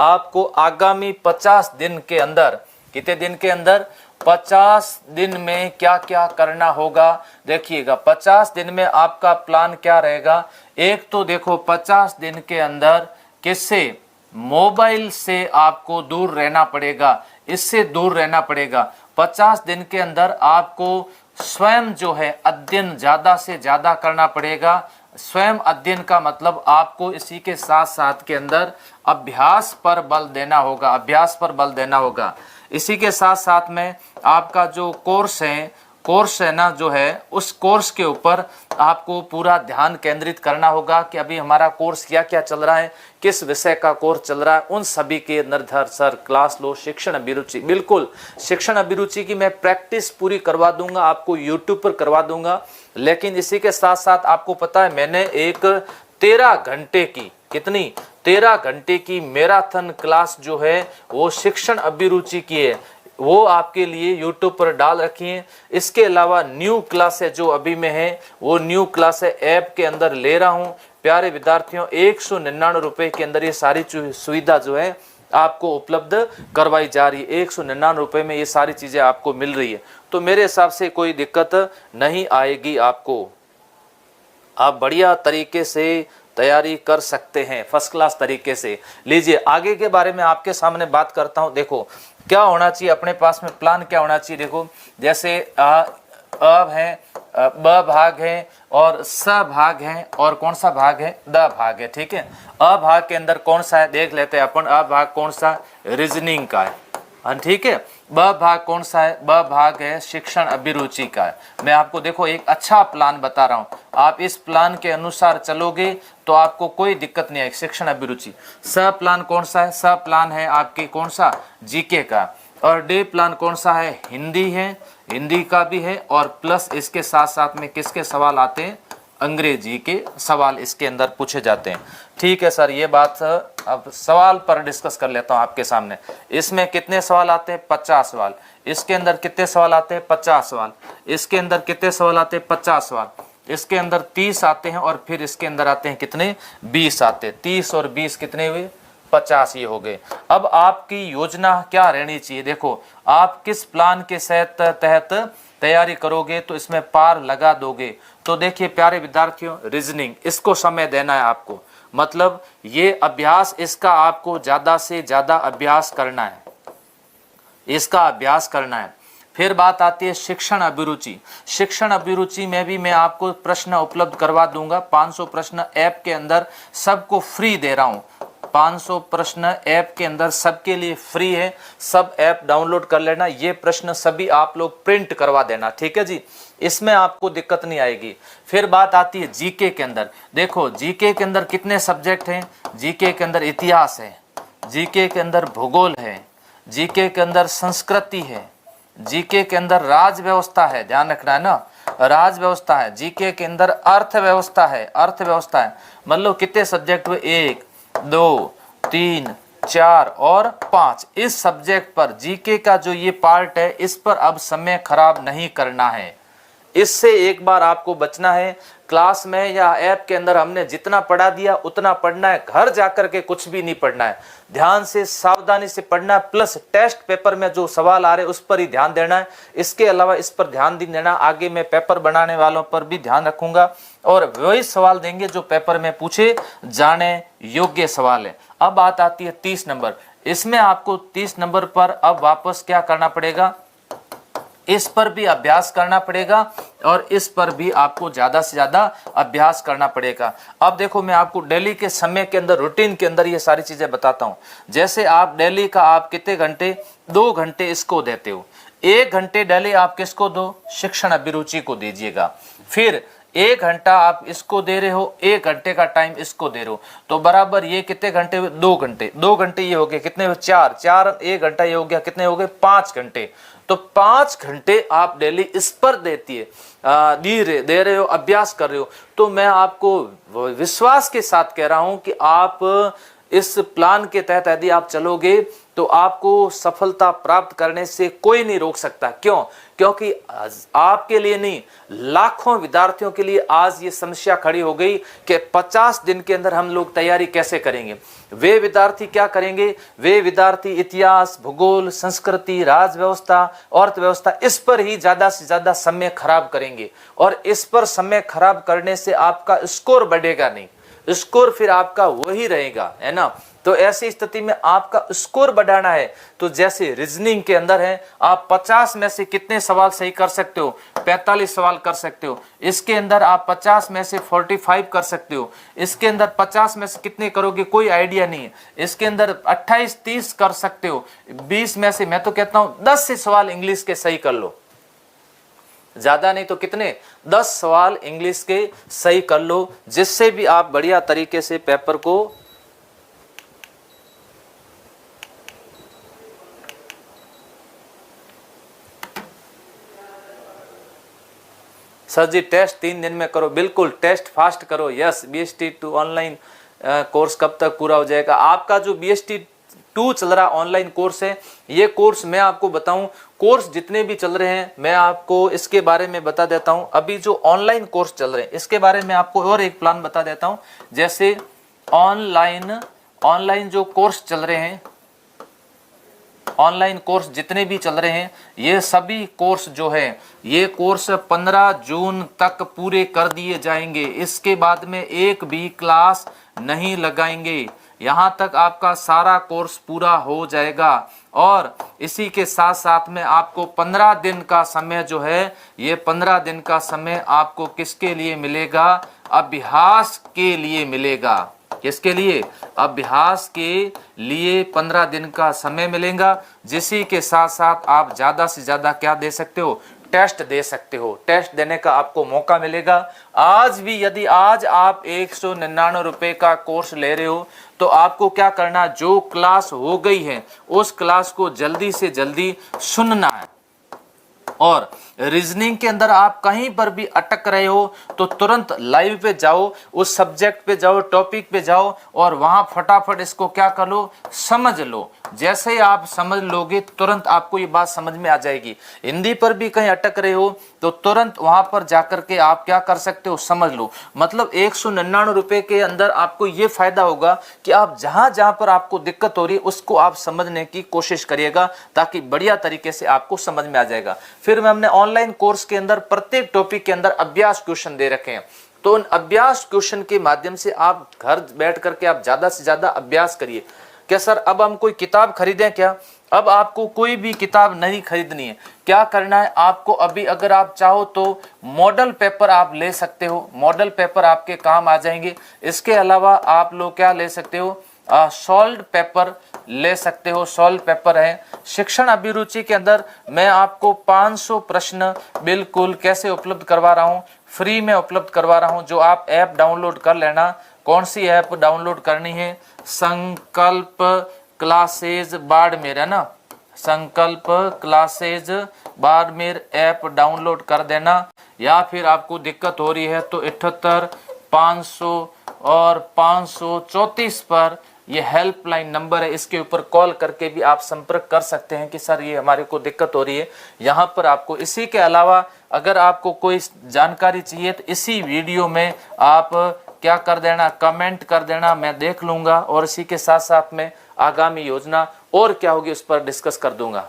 आपको आगामी 50 दिन के अंदर, कितने दिन के अंदर, 50 दिन में क्या क्या करना होगा। देखिएगा 50 दिन में आपका प्लान क्या रहेगा। एक तो देखो 50 दिन के अंदर किससे, मोबाइल से आपको दूर रहना पड़ेगा, इससे दूर रहना पड़ेगा। 50 दिन के अंदर आपको स्वयं जो है अध्ययन ज्यादा से ज्यादा करना पड़ेगा। स्वयं अध्ययन का मतलब आपको इसी के साथ साथ के अंदर अभ्यास पर बल देना होगा, अभ्यास पर बल देना होगा। इसी के साथ साथ में आपका जो कोर्स है ना, जो है उस कोर्स के ऊपर आपको पूरा ध्यान केंद्रित करना होगा कि अभी हमारा कोर्स क्या क्या चल रहा है, किस विषय का कोर्स चल रहा है, उन सभी के निर्धार सर क्लास लो। शिक्षण अभिरुचि, बिल्कुल शिक्षण अभिरुचि की मैं प्रैक्टिस पूरी करवा दूंगा, आपको यूट्यूब पर करवा दूंगा। लेकिन इसी के साथ साथ आपको पता है मैंने एक 13 घंटे की, कितनी, 13 घंटे की मैराथन क्लास जो है वो शिक्षण अभिरुचि की है, वो आपके लिए YouTube पर डाल रखी है। इसके अलावा न्यू क्लास है जो अभी में है, वो न्यू क्लास है ऐप के अंदर ले रहा हूँ। प्यारे विद्यार्थियों 199 रुपए के अंदर ये सारी सुविधा जो है आपको उपलब्ध करवाई जा रही है। 199 रुपए में ये सारी चीजें आपको मिल रही है, तो मेरे हिसाब से कोई दिक्कत नहीं आएगी आपको। आप बढ़िया तरीके से तैयारी कर सकते हैं, फर्स्ट क्लास तरीके से। लीजिए आगे के बारे में आपके सामने बात करता हूं। देखो क्या होना चाहिए अपने पास में, प्लान क्या होना चाहिए। देखो जैसे अ है, ब भाग है और स भाग है, और कौन सा भाग है, द भाग है। ठीक है, अ भाग के अंदर कौन सा है देख लेते हैं अपन। अ भाग कौन सा, रीजनिंग का है, ठीक है। ब भाग कौन सा है, ब भाग है शिक्षण अभिरुचि का है। मैं आपको देखो एक अच्छा प्लान बता रहा हूं, आप इस प्लान के अनुसार चलोगे तो आपको कोई दिक्कत नहीं आएगी। शिक्षण अभिरुचि। स प्लान कौन सा है, स प्लान है आपके कौन सा, जीके का। और डी प्लान कौन सा है, हिंदी है, हिंदी का भी है। और प्लस इसके साथ साथ में किसके सवाल आते हैं, अंग्रेजी के सवाल इसके अंदर पूछे जाते हैं। ठीक है सर, ये बात अब सवाल पर डिस्कस कर लेता हूं आपके सामने। इसमें कितने सवाल आते हैं, 50 सवाल। इसके अंदर कितने सवाल आते हैं, 50 सवाल। इसके अंदर कितने सवाल आते हैं, 50 सवाल। इसके अंदर 30 आते हैं, और फिर इसके अंदर आते हैं कितने, 20 आते हैं। 30 और 20 कितने हुए, 50 ये हो गए। अब आपकी योजना क्या रहनी चाहिए। देखो आप किस प्लान के तहत तैयारी करोगे तो इसमें पार लगा दोगे। तो देखिए प्यारे विद्यार्थियों, रीजनिंग, इसको समय देना है आपको, मतलब ये अभ्यास, इसका आपको ज्यादा से ज्यादा अभ्यास करना है, इसका अभ्यास करना है। फिर बात आती है शिक्षण अभिरुचि। शिक्षण अभिरुचि में भी मैं आपको प्रश्न उपलब्ध करवा दूंगा। 500 प्रश्न ऐप के अंदर सबको फ्री दे रहा हूं। 500 प्रश्न ऐप के अंदर सबके लिए फ्री है, सब ऐप डाउनलोड कर लेना। ये प्रश्न सभी आप लोग प्रिंट करवा देना, ठीक है जी, इसमें आपको दिक्कत नहीं आएगी। फिर बात आती है जीके के अंदर। देखो जीके के अंदर कितने सब्जेक्ट हैं, जीके के अंदर इतिहास है, जीके के अंदर भूगोल है, जीके के अंदर संस्कृति है, जीके के अंदर राज व्यवस्था है, ध्यान रखना है ना, राज व्यवस्था है। जीके के अंदर अर्थव्यवस्था है, अर्थव्यवस्था है। मतलब कितने सब्जेक्ट हुए, 1 2 3 4 और 5। इस सब्जेक्ट पर जीके का जो ये पार्ट है, इस पर अब समय खराब नहीं करना है। इससे एक बार आपको बचना है। क्लास में या ऐप के अंदर हमने जितना पढ़ा दिया उतना पढ़ना है, घर जाकर के कुछ भी नहीं पढ़ना है। ध्यान से सावधानी से पढ़ना है, प्लस टेस्ट पेपर में जो सवाल आ रहे हैं उस पर ही ध्यान देना है। इसके अलावा इस पर ध्यान नहीं देना। आगे मैं पेपर बनाने वालों पर भी ध्यान रखूंगा और वही सवाल देंगे जो पेपर में पूछे जाने योग्य सवाल है। अब बात आती है 30 नंबर। इसमें आपको 30 नंबर पर अब वापस क्या करना पड़ेगा, इस पर भी अभ्यास करना पड़ेगा और इस पर भी आपको ज्यादा से ज्यादा अभ्यास करना पड़ेगा। अब देखो मैं आपको डेली के समय के अंदर, रूटीन के अंदर ये सारी चीजें बताता हूं। जैसे आप डेली का आप कितने घंटे, 2 घंटे इसको देते हो। 1 घंटे डेली आप किसको दो, शिक्षण अभिरुचि को दीजिएगा। फिर 1 घंटा आप इसको दे रहे हो, 1 घंटे का टाइम इसको दे रहे हो, तो बराबर ये कितने घंटे हुए, 2 घंटे। 2 घंटे ये हो गए कितने हुए, 4 1 घंटा ये हो गया कितने हो गए, 5 घंटे। तो 5 घंटे आप डेली इस पर दे रहे हो, अभ्यास कर रहे हो। तो मैं आपको विश्वास के साथ कह रहा हूं कि आप इस प्लान के तहत यदि आप चलोगे तो आपको सफलता प्राप्त करने से कोई नहीं रोक सकता। क्यों? क्योंकि आपके लिए नहीं, लाखों विद्यार्थियों के लिए आज ये समस्या खड़ी हो गई कि 50 दिन के अंदर हम लोग तैयारी कैसे करेंगे। वे विद्यार्थी क्या करेंगे? वे विद्यार्थी इतिहास, भूगोल, संस्कृति, राज व्यवस्था, अर्थव्यवस्था, इस पर ही ज्यादा से ज्यादा समय खराब करेंगे। और इस पर समय खराब करने से आपका स्कोर बढ़ेगा नहीं, स्कोर फिर आपका वही रहेगा, है ना। तो ऐसी स्थिति में आपका स्कोर बढ़ाना है तो जैसे रीजनिंग के अंदर है, आप 50 में से कितने सवाल सही कर सकते हो? 45 सवाल कर सकते हो। इसके अंदर आप 50 में से 45 कर सकते हो। इसके अंदर 50 में से कितने करोगे कोई आइडिया नहीं है। इसके अंदर 28-30 कर सकते हो। 20 में से मैं तो कहता हूं 10 से सवाल इंग्लिश के सही कर लो, ज्यादा नहीं तो कितने, 10 सवाल इंग्लिश के सही कर लो, जिससे भी आप बढ़िया तरीके से पेपर को सर जी टेस्ट 3 दिन में करो। बिल्कुल टेस्ट फास्ट करो। यस, BST2 ऑनलाइन कोर्स कब तक पूरा हो जाएगा? आपका जो BST2 चल रहा ऑनलाइन कोर्स है, ये कोर्स मैं आपको बताऊं, कोर्स जितने भी चल रहे हैं मैं आपको इसके बारे में बता देता हूं। अभी जो ऑनलाइन कोर्स चल रहे हैं इसके बारे में आपको और एक प्लान बता देता हूं। जैसे ऑनलाइन जो कोर्स चल रहे हैं, ऑनलाइन कोर्स जितने भी चल रहे हैं, ये सभी कोर्स जो है ये कोर्स 15 जून तक पूरे कर दिए जाएंगे। इसके बाद में एक भी क्लास नहीं लगाएंगे, यहाँ तक आपका सारा कोर्स पूरा हो जाएगा। और इसी के साथ साथ में आपको 15 दिन का समय जो है, ये 15 दिन का समय आपको किसके लिए मिलेगा? अभ्यास के लिए मिलेगा। किसके लिए? अभ्यास के लिए 15 दिन का समय मिलेगा, जिसी के साथ साथ आप ज्यादा से ज्यादा क्या दे सकते हो? टेस्ट दे सकते हो। टेस्ट देने का आपको मौका मिलेगा। आज भी यदि आज आप 199 रुपए का कोर्स ले रहे हो तो आपको क्या करना? जो क्लास हो गई है उस क्लास को जल्दी से जल्दी सुनना है। और रीजनिंग के अंदर आप कहीं पर भी अटक रहे हो तो तुरंत लाइव पे जाओ, उस सब्जेक्ट पे जाओ, टॉपिक पे जाओ और वहां फटाफट इसको क्या कर लो? समझ लो। जैसे ही आप समझ लोगे तुरंत आपको ये बात समझ में आ जाएगी। हिंदी पर भी कहीं अटक रहे हो तो तुरंत वहां पर जाकर के आप क्या कर सकते हो? समझ लो। मतलब 199 रुपए के अंदर आपको ये फायदा होगा कि आप जहां जहां पर आपको दिक्कत हो रही है उसको आप समझने की कोशिश करिएगा, ताकि बढ़िया तरीके से आपको समझ में आ जाएगा। फिर हमने ऑनलाइन कोर्स के अंदर प्रत्येक टॉपिक के अंदर अभ्यास क्वेश्चन दे रखे हैं, तो उन अभ्यास क्वेश्चन के माध्यम से आप घर बैठ करके आप ज्यादा से ज्यादा अभ्यास करिए। क्या सर अब हम कोई किताब खरीदें क्या? अब आपको कोई भी किताब नहीं खरीदनी है। क्या करना है आपको? अभी अगर आप चाहो तो मॉडल पेपर आप ले सकते हो, मॉडल पेपर आपके काम आ जाएंगे। इसके अलावा आप लोग क्या ले सकते हो? सॉल्व पेपर ले सकते हो। सॉल्व पेपर है। शिक्षण अभिरुचि के अंदर मैं आपको 500 प्रश्न बिल्कुल कैसे उपलब्ध करवा रहा हूँ? फ्री में उपलब्ध करवा रहा हूँ, जो आप ऐप डाउनलोड कर लेना। कौन सी ऐप डाउनलोड करनी है? संकल्प क्लासेज बाड़मेर, है ना। संकल्प क्लासेज बाड़मेर ऐप डाउनलोड कर देना। या फिर आपको दिक्कत हो रही है तो 78 500 और 534 पर ये हेल्पलाइन नंबर है, इसके ऊपर कॉल करके भी आप संपर्क कर सकते हैं कि सर ये हमारे को दिक्कत हो रही है यहाँ पर आपको। इसी के अलावा अगर आपको कोई जानकारी चाहिए तो इसी वीडियो में आप क्या कर देना? कमेंट कर देना, मैं देख लूंगा और इसी के साथ साथ में आगामी योजना और क्या होगी उस पर डिस्कस कर दूंगा।